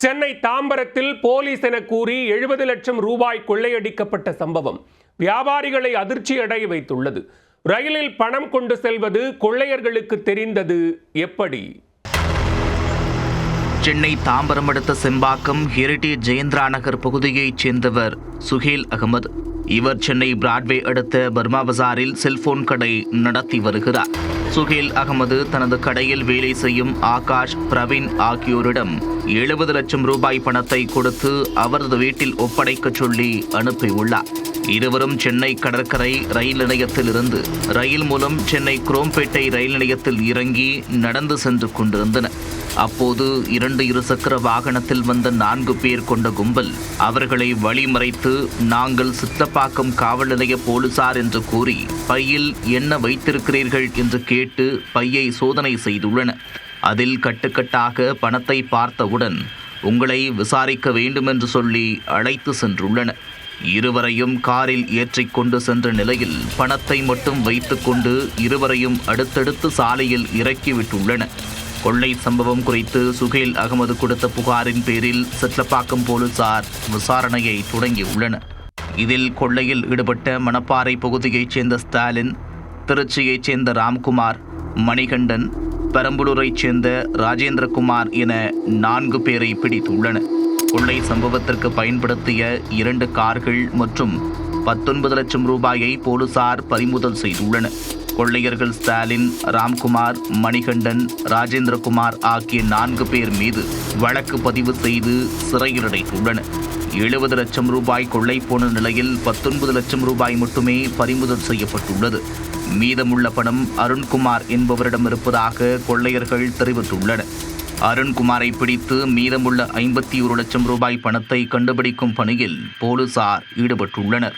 சென்னை தாம்பரத்தில் போலீஸ் என கூறி 70 லட்சம் ரூபாய் கொள்ளையடிக்கப்பட்ட சம்பவம் வியாபாரிகளை அதிர்ச்சியடைய வைத்துள்ளது. ரயிலில் பணம் கொண்டு செல்வது கொள்ளையர்களுக்கு தெரிந்தது எப்படி? சென்னை தாம்பரம் அடுத்த செம்பாக்கம் ஹெரிடேஜ் ஜெயந்திரா நகர் பகுதியைச் சேர்ந்தவர் சுஹேல் அகமது. இவர் சென்னை பிராட்வே அடுத்த பர்மா பஜாரில் செல்போன் கடை நடத்தி வருகிறார். சுஹேல் அகமது தனது கடையில் வேலை செய்யும் ஆகாஷ், பிரவீன் ஆகியோரிடம் 70 லட்சம் ரூபாய் பணத்தை கொடுத்து அவரது வீட்டில் ஒப்படைக்க சொல்லி அனுப்பியுள்ளார். இருவரும் சென்னை கடற்கரை ரயில் நிலையத்தில் இருந்து ரயில் மூலம் சென்னை குரோம்பேட்டை ரயில் நிலையத்தில் இறங்கி நடந்து சென்று கொண்டிருந்தனர். அப்போது 2 இருசக்கர வாகனத்தில் வந்த 4 பேர் கொண்ட கும்பல் அவர்களை வழிமறைத்து, நாங்கள் சித்தப்பாக்கம் காவல் நிலைய போலீசார் என்று கூறி பையில் என்ன வைத்திருக்கிறீர்கள் என்று கேட்டு பையை சோதனை செய்துள்ளனர். அதில் கட்டுக்கட்டாக பணத்தை பார்த்தவுடன் உங்களை விசாரிக்க வேண்டும் என்று சொல்லி அழைத்து சென்றுள்ளனர். இருவரையும் காரில் ஏற்றிக்கொண்டு சென்ற நிலையில் பணத்தை மட்டும் வைத்துக்கொண்டு இருவரையும் அடுத்தடுத்து சாலையில் இறக்கிவிட்டுள்ளனர். கொள்ளை சம்பவம் குறித்து சுஹேல் அகமது கொடுத்த புகாரின் பேரில் செட்லப்பாக்கம் போலீசார் விசாரணையை தொடங்கியுள்ளனர். இதில் கொள்ளையில் ஈடுபட்ட மணப்பாறை பகுதியைச் சேர்ந்த ஸ்டாலின், திருச்சியைச் சேர்ந்த ராம்குமார், மணிகண்டன், பெரம்பலூரைச் சேர்ந்த ராஜேந்திரகுமார் என 4 பேரை பிடித்துள்ளனர். கொள்ளை சம்பவத்திற்கு பயன்படுத்திய 2 கார்கள் மற்றும் 19 லட்சம் ரூபாயை போலீசார் பறிமுதல் செய்துள்ளனர். கொள்ளையர்கள் ஸ்டாலின், ராம்குமார், மணிகண்டன், ராஜேந்திரகுமார் ஆகிய 4 பேர் மீது வழக்கு பதிவு செய்து சிறையில் அடைத்துள்ளனர். 70 லட்சம் ரூபாய் கொள்ளை போன நிலையில் 19 லட்சம் ரூபாய் மட்டுமே பறிமுதல் செய்யப்பட்டுள்ளது. மீதமுள்ள பணம் அருண்குமார் என்பவரிடம் இருப்பதாக கொள்ளையர்கள் தெரிவித்துள்ளனர். அருண்குமாரை பிடித்து மீதமுள்ள 51 லட்சம் ரூபாய் பணத்தை கண்டுபிடிக்கும் பணியில் போலீசார் ஈடுபட்டுள்ளனர்.